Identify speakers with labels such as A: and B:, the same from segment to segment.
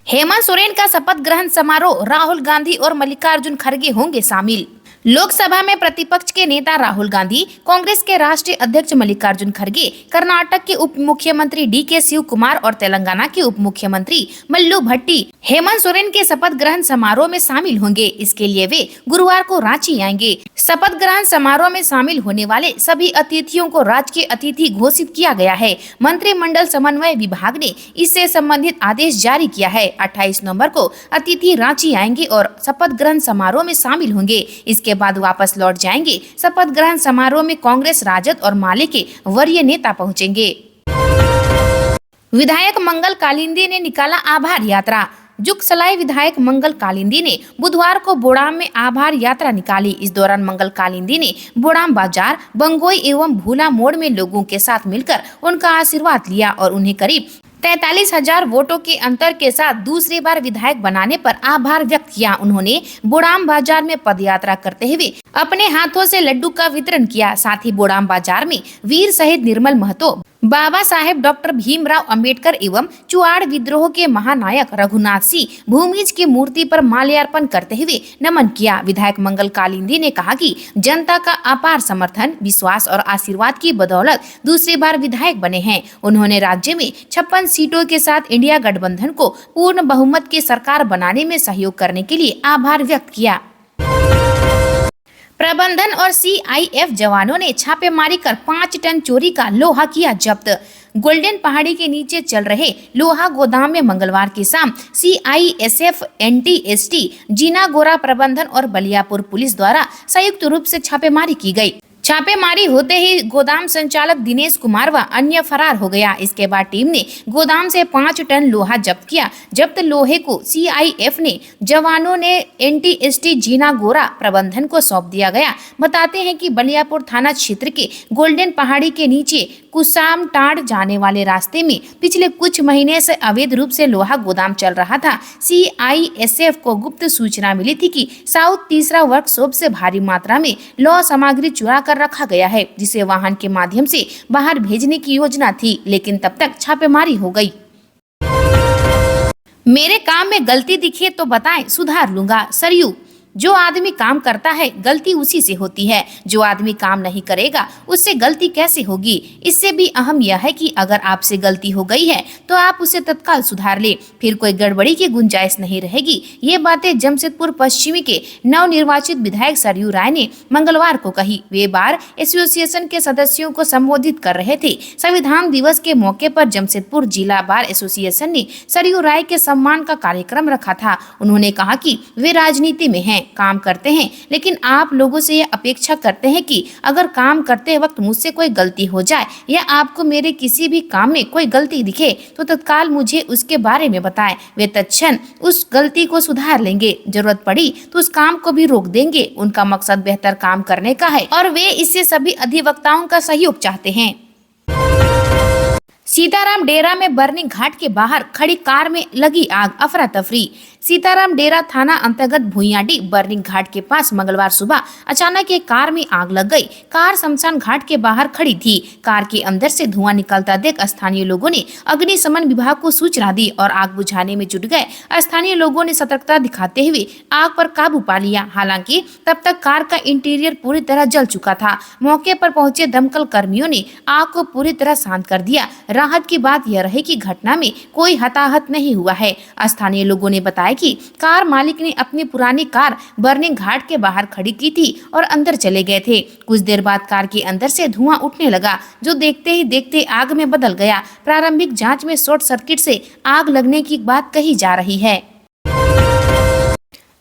A: हेमंत सोरेन का शपथ ग्रहण समारोह, राहुल गांधी और मल्लिकार्जुन खड़गे होंगे शामिल। लोकसभा में प्रतिपक्ष के नेता राहुल गांधी, कांग्रेस के राष्ट्रीय अध्यक्ष मल्लिकार्जुन खड़गे, कर्नाटक के उप मुख्यमंत्री डीके शिव कुमार और तेलंगाना के उप मुख्यमंत्री मल्लू भट्टी हेमंत सोरेन के शपथ ग्रहण समारोह में शामिल होंगे। इसके लिए वे गुरुवार को रांची आएंगे। शपथ ग्रहण समारोह में शामिल होने वाले सभी अतिथियों को राजकीय अतिथि घोषित किया गया है। मंत्रिमंडल समन्वय विभाग ने इससे संबंधित आदेश जारी किया है। 28 नवंबर को अतिथि रांची आएंगे और शपथ ग्रहण समारोह में शामिल होंगे। इसके बाद वापस लौट जाएंगे। शपथ ग्रहण समारोह में कांग्रेस, राजद और माले के वरीय नेता पहुंचेंगे। विधायक मंगल कालिंदी ने निकाला आभार यात्रा। जुगसलाई विधायक मंगल कालिंदी ने बुधवार को बोड़ाम में आभार यात्रा निकाली। इस दौरान मंगल कालिंदी ने बोड़ाम बाजार, बंगोई एवं भूला मोड़ में लोगों के साथ मिलकर उनका आशीर्वाद लिया और उन्हें करीब 43,000 वोटों के अंतर के साथ दूसरी बार विधायक बनाने पर आभार व्यक्त किया। उन्होंने बोड़ाम बाजार में पदयात्रा करते हुए अपने हाथों से लड्डू का वितरण किया। साथ ही बोड़ाम बाजार में वीर शहीद निर्मल महतो, बाबा साहेब डॉक्टर भीमराव अंबेडकर एवं चुआड़ विद्रोह के महानायक रघुनाथ सिंह भूमिज की मूर्ति पर माल्यार्पण करते हुए नमन किया। विधायक मंगल कालिंदी ने कहा कि जनता का अपार समर्थन, विश्वास और आशीर्वाद की बदौलत दूसरी बार विधायक बने हैं। उन्होंने राज्य में 56 सीटों के साथ इंडिया गठबंधन को पूर्ण बहुमत की सरकार बनाने में सहयोग करने के लिए आभार व्यक्त किया। प्रबंधन और सीआईएफ जवानों ने छापेमारी कर 5 टन चोरी का लोहा किया जब्त। गोल्डन पहाड़ी के नीचे चल रहे लोहा गोदाम में मंगलवार की शाम सीआईएसएफ, एनटीएसटी, जीना गोरा प्रबंधन और बलियापुर पुलिस द्वारा संयुक्त रूप से छापेमारी की गई। छापेमारी होते ही गोदाम संचालक दिनेश कुमार व अन्य फरार हो गया। इसके बाद टीम ने गोदाम से 5 टन लोहा जब्त किया। जब्त लोहे को सीआईएफ ने जवानों ने एनटीएसटी जीना गोरा प्रबंधन को सौंप दिया गया। बताते हैं कि बलियापुर थाना क्षेत्र के गोल्डन पहाड़ी के नीचे कुसामटाड़ जाने वाले रास्ते में पिछले कुछ महीने से अवैध रूप से लोहा गोदाम चल रहा था। सीआईएसएफ को गुप्त सूचना मिली थी कि साउथ तीसरा वर्कशॉप से भारी मात्रा में लौह सामग्री चुरा कर रखा गया है, जिसे वाहन के माध्यम से बाहर भेजने की योजना थी, लेकिन तब तक छापेमारी हो गई। मेरे काम में गलती दिखे तो बताएं, सुधार लूंगा। सरयू, जो आदमी काम करता है गलती उसी से होती है। जो आदमी काम नहीं करेगा उससे गलती कैसे होगी। इससे भी अहम यह है कि अगर आपसे गलती हो गई है तो आप उसे तत्काल सुधार ले, फिर कोई गड़बड़ी की गुंजाइश नहीं रहेगी। ये बातें जमशेदपुर पश्चिमी के नवनिर्वाचित विधायक सरयू राय ने मंगलवार को कही। वे बार एसोसिएशन के सदस्यों को संबोधित कर रहे थे। संविधान दिवस के मौके पर जमशेदपुर जिला बार एसोसिएशन ने सरयू राय के सम्मान का कार्यक्रम रखा था। उन्होंने कहा कि वे राजनीति में हैं, काम करते हैं, लेकिन आप लोगों से यह अपेक्षा करते हैं कि अगर काम करते वक्त मुझसे कोई गलती हो जाए या आपको मेरे किसी भी काम में कोई गलती दिखे तो तत्काल मुझे उसके बारे में बताएं। वे तत्क्षण उस गलती को सुधार लेंगे। जरूरत पड़ी तो उस काम को भी रोक देंगे। उनका मकसद बेहतर काम करने का है और वे इससे सभी अधिवक्ताओं का सहयोग चाहते हैं। सीताराम डेरा में बर्निंग घाट के बाहर खड़ी कार में लगी आग, अफरा तफरी। सीताराम डेरा थाना अंतर्गत भुइयाडी बर्निंग घाट के पास मंगलवार सुबह अचानक एक कार में आग लग गई। कार शमशान घाट के बाहर खड़ी थी। कार के अंदर से धुआं निकलता देख स्थानीय लोगों ने अग्निशमन विभाग को सूचना दी और आग बुझाने में जुट गए। स्थानीय लोगों ने सतर्कता दिखाते हुए आग पर काबू पा लिया। हालांकि तब तक कार का इंटीरियर पूरी तरह जल चुका था। मौके पर पहुंचे दमकल कर्मियों ने आग को पूरी तरह शांत कर दिया। राहत की बात यह रही कि घटना में कोई हताहत नहीं हुआ है। स्थानीय लोगों ने बताया कि कार मालिक ने अपनी पुरानी कार बर्निंग घाट के बाहर खड़ी की थी और अंदर चले गए थे। कुछ देर बाद कार के अंदर से धुआं उठने लगा, जो देखते ही देखते आग में बदल गया। प्रारंभिक जांच में शॉर्ट सर्किट से आग लगने की बात कही जा रही है।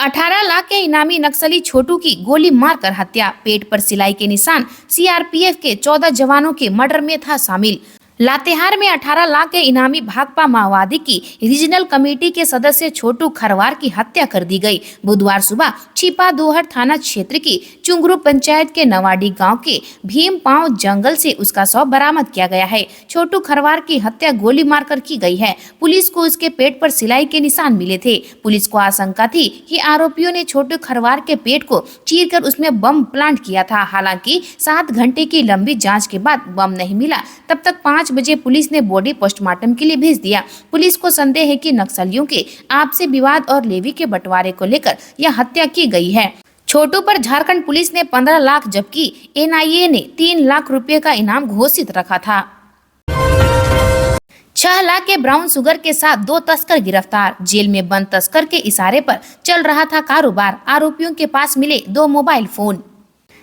A: 18 लाख के इनामी नक्सली छोटू की गोली मारकर हत्या, पेट पर सिलाई के निशान। सीआरपीएफ के 14 जवानों के मर्डर में था शामिल। लातेहार में 18 लाख के इनामी भाकपा माओवादी की रीजनल कमेटी के सदस्य छोटू खरवार की हत्या कर दी गई। बुधवार सुबह छिपा दोहर थाना क्षेत्र की चुंगरू पंचायत के नवाडी गांव के भीम पांव जंगल से उसका शव बरामद किया गया है। छोटू खरवार की हत्या गोली मारकर की गई है। पुलिस को उसके पेट पर सिलाई के निशान मिले थे। पुलिस को आशंका थी कि आरोपियों ने छोटू खरवार के पेट को चीरकर उसमें बम प्लांट किया था। हालांकि 7 घंटे की लंबी जाँच के बाद बम नहीं मिला। तब तक 5 5 बजे पुलिस ने बॉडी पोस्टमार्टम के लिए भेज दिया। पुलिस को संदेह है कि नक्सलियों के आपसी विवाद और लेवी के बंटवारे को लेकर यह हत्या की गई है। छोटू पर झारखंड पुलिस ने 15 लाख जबकि एनआईए ने 3 लाख रुपए का इनाम घोषित रखा था। 6 लाख के ब्राउन शुगर के साथ 2 तस्कर गिरफ्तार। जेल में बंद तस्कर के इशारे पर चल रहा था कारोबार। आरोपियों के पास मिले 2 मोबाइल फोन।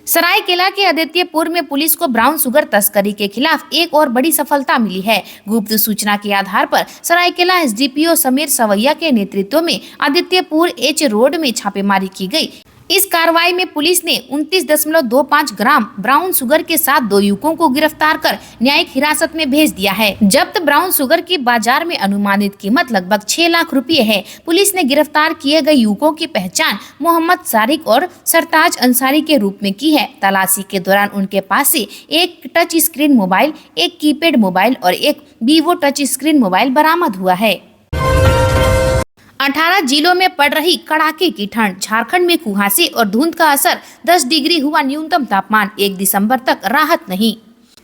A: सरायकेला के आदित्यपुर में पुलिस को ब्राउन शुगर तस्करी के खिलाफ एक और बड़ी सफलता मिली है। गुप्त सूचना के आधार पर सरायकेला एसडीपीओ समीर सवैया के नेतृत्व में आदित्यपुर एच रोड में छापेमारी की गई। इस कार्रवाई में पुलिस ने 29.25 ग्राम ब्राउन शुगर के साथ 2 युवकों को गिरफ्तार कर न्यायिक हिरासत में भेज दिया है। जब्त ब्राउन शुगर की बाजार में अनुमानित कीमत लगभग 6 लाख रुपए है। पुलिस ने गिरफ्तार किए गए युवकों की पहचान मोहम्मद सारिक और सरताज अंसारी के रूप में की है। तलाशी के दौरान उनके पास से एक टच स्क्रीन मोबाइल, एक कीपैड मोबाइल और एक वीवो टच स्क्रीन मोबाइल बरामद हुआ है। 18 जिलों में पड़ रही कड़ाके की ठंड। झारखंड में कुहासे और धुंध का असर, 10 डिग्री हुआ न्यूनतम तापमान। 1 दिसंबर तक राहत नहीं।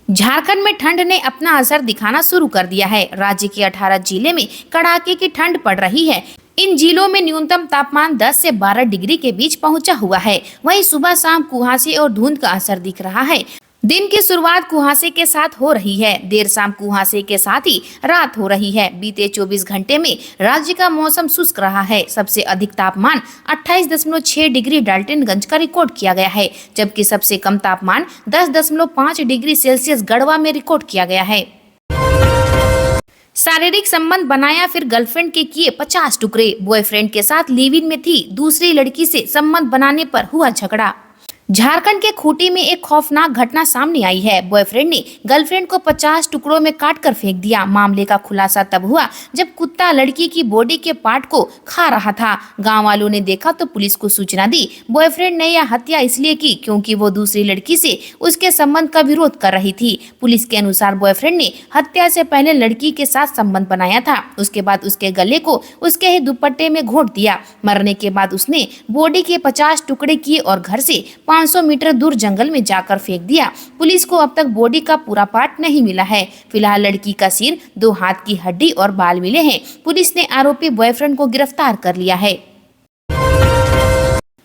A: झारखंड में ठंड ने अपना असर दिखाना शुरू कर दिया है। राज्य के 18 जिले में कड़ाके की ठंड पड़ रही है। इन जिलों में न्यूनतम तापमान 10 से 12 डिग्री के बीच पहुंचा हुआ है। वहीं सुबह शाम कुहासे और धुंध का असर दिख रहा है। दिन की शुरुआत कुहासे के साथ हो रही है। देर शाम कुहासे के साथ ही रात हो रही है। बीते 24 घंटे में राज्य का मौसम शुष्क रहा है। सबसे अधिक तापमान 28.6 डिग्री डाल्टनगंज का रिकॉर्ड किया गया है, जबकि सबसे कम तापमान 10.5 डिग्री सेल्सियस गढ़वा में रिकॉर्ड किया गया है। शारीरिक संबंध बनाया फिर गर्लफ्रेंड के किए 50 टुकड़े। बॉयफ्रेंड के साथ लिव इन में थी, दूसरी लड़की से संबंध बनाने पर हुआ झगड़ा। झारखंड के खूंटी में एक खौफनाक घटना सामने आई है। बॉयफ्रेंड ने गर्लफ्रेंड को 50 टुकड़ों में काटकर फेंक दिया। मामले का खुलासा तब हुआ जब कुत्ता लड़की की बॉडी के पार्ट को खा रहा था। गांव वालों ने देखा तो पुलिस को सूचना दी। बॉयफ्रेंड ने यह हत्या इसलिए की क्योंकि वो दूसरी लड़की से उसके संबंध का विरोध कर रही थी। पुलिस के अनुसार बॉयफ्रेंड ने हत्या से पहले लड़की के साथ संबंध बनाया था। उसके बाद उसके गले को उसके ही दुपट्टे में घोट दिया। मरने के बाद उसने बॉडी के 50 टुकड़े किए और घर से 500 मीटर दूर जंगल में जाकर फेंक दिया। पुलिस को अब तक बॉडी का पूरा पार्ट नहीं मिला है। फिलहाल लड़की का सिर, 2 हाथ की हड्डी और बाल मिले हैं। पुलिस ने आरोपी बॉयफ्रेंड को गिरफ्तार कर लिया है।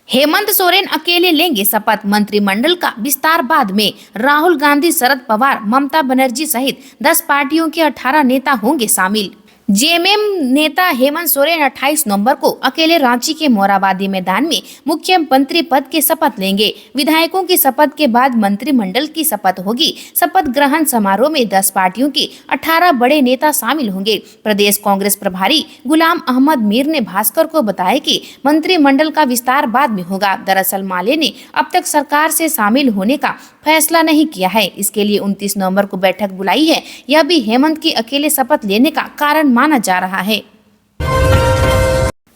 A: हेमंत सोरेन अकेले लेंगे शपथ। मंत्रिमंडल का विस्तार बाद में। राहुल गांधी, शरद पवार, ममता बनर्जी सहित 10 पार्टियों के 18 नेता होंगे शामिल। जेएमएम नेता हेमंत सोरेन 28 नवंबर को अकेले रांची के मोराबादी मैदान में मुख्यमंत्री पद की शपथ लेंगे। विधायकों की शपथ के बाद मंत्रिमंडल की शपथ होगी। शपथ ग्रहण समारोह में 10 पार्टियों के 18 बड़े नेता शामिल होंगे। प्रदेश कांग्रेस प्रभारी गुलाम अहमद मीर ने भास्कर को बताया कि मंत्रिमंडल का विस्तार बाद में होगा। दरअसल माले ने अब तक सरकार से शामिल होने का फैसला नहीं किया है। इसके लिए 29 नवंबर को बैठक बुलाई है। यह भी हेमंत की अकेले शपथ लेने का कारण माना जा रहा है।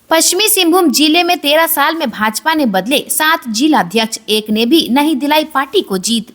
A: पश्चिमी सिंहभूम जिले में 13 साल में भाजपा ने बदले 7 जिलाध्यक्ष, एक ने भी नहीं दिलाई पार्टी को जीत।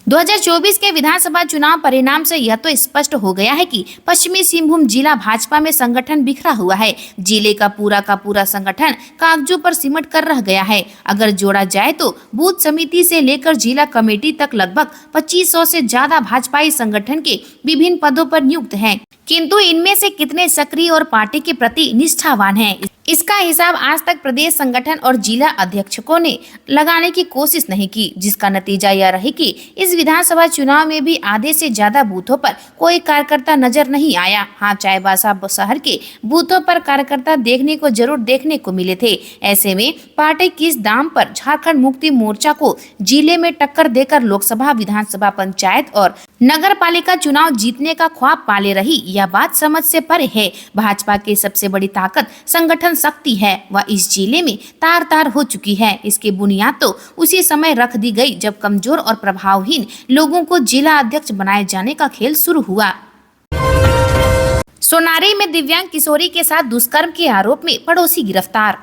A: 2024 के विधानसभा चुनाव परिणाम से यह तो स्पष्ट हो गया है कि पश्चिमी सिंहभूम जिला भाजपा में संगठन बिखरा हुआ है। जिले का पूरा संगठन कागजों पर सिमट कर रह गया है। अगर जोड़ा जाए तो बूथ समिति से लेकर जिला कमेटी तक लगभग 2500 से ज्यादा भाजपाई संगठन के विभिन्न पदों पर नियुक्त हैं। किंतु इनमें से कितने सक्रिय और पार्टी के प्रति निष्ठावान हैं, इसका हिसाब आज तक प्रदेश संगठन और जिला अध्यक्षकों ने लगाने की कोशिश नहीं की, जिसका नतीजा यह रही कि इस विधानसभा चुनाव में भी आधे से ज्यादा बूथों पर कोई कार्यकर्ता नजर नहीं आया। हाँ, चाईबासा शहर के बूथों पर कार्यकर्ता देखने को जरूर देखने को मिले थे। ऐसे में पार्टी किस दाम पर झारखंड मुक्ति मोर्चा को जिले में टक्कर देकर लोकसभा, विधानसभा, पंचायत और नगर पालिका चुनाव जीतने का ख्वाब पाले रही, यह बात समझ से परे है। भाजपा की सबसे बड़ी ताकत संगठन शक्ति है। वह इस जिले में तार तार हो चुकी है। इसकी बुनियाद तो उसी समय रख दी गई जब कमजोर और प्रभावहीन लोगों को जिला अध्यक्ष बनाए जाने का खेल शुरू हुआ। सोनारी में दिव्यांग किशोरी के साथ दुष्कर्म के आरोप में पड़ोसी गिरफ्तार।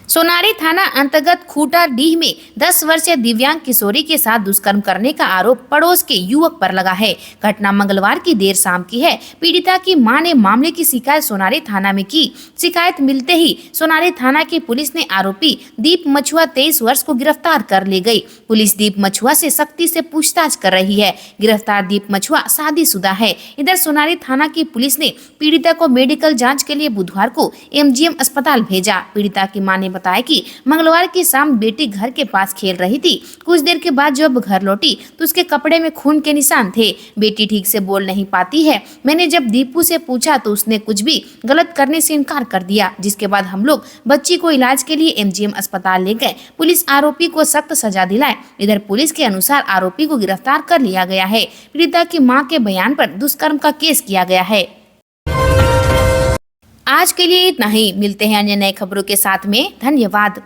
A: सोनारी थाना अंतर्गत खूटा डीह में 10 वर्षीय दिव्यांग किशोरी के साथ दुष्कर्म करने का आरोप पड़ोस के युवक पर लगा है। घटना मंगलवार की देर शाम की है। पीड़िता की मां ने मामले की शिकायत सोनारी थाना में की। शिकायत मिलते ही सोनारी थाना की पुलिस ने आरोपी दीप मछुआ 23 वर्ष को गिरफ्तार कर ले गई। पुलिस दीप मछुआ से सख्ती से पूछताछ कर रही है। गिरफ्तार दीप मछुआ शादीशुदा है। इधर सोनारी थाना की पुलिस ने पीड़िता को मेडिकल जाँच के लिए बुधवार को MGM अस्पताल भेजा। पीड़िता की मां ने बताया कि मंगलवार की शाम बेटी घर के पास खेल रही थी। कुछ देर के बाद जब घर लौटी तो उसके कपड़े में खून के निशान थे। बेटी ठीक से बोल नहीं पाती है। मैंने जब दीपू से पूछा तो उसने कुछ भी गलत करने से इनकार कर दिया, जिसके बाद हम लोग बच्ची को इलाज के लिए MGM अस्पताल ले गए। पुलिस आरोपी को सख्त सजा दिलाए। इधर पुलिस के अनुसार आरोपी को गिरफ्तार कर लिया गया है। पीड़िता की मां के बयान पर दुष्कर्म का केस किया गया है। आज के लिए इतना ही। मिलते हैं अन्य नए खबरों के साथ में। धन्यवाद।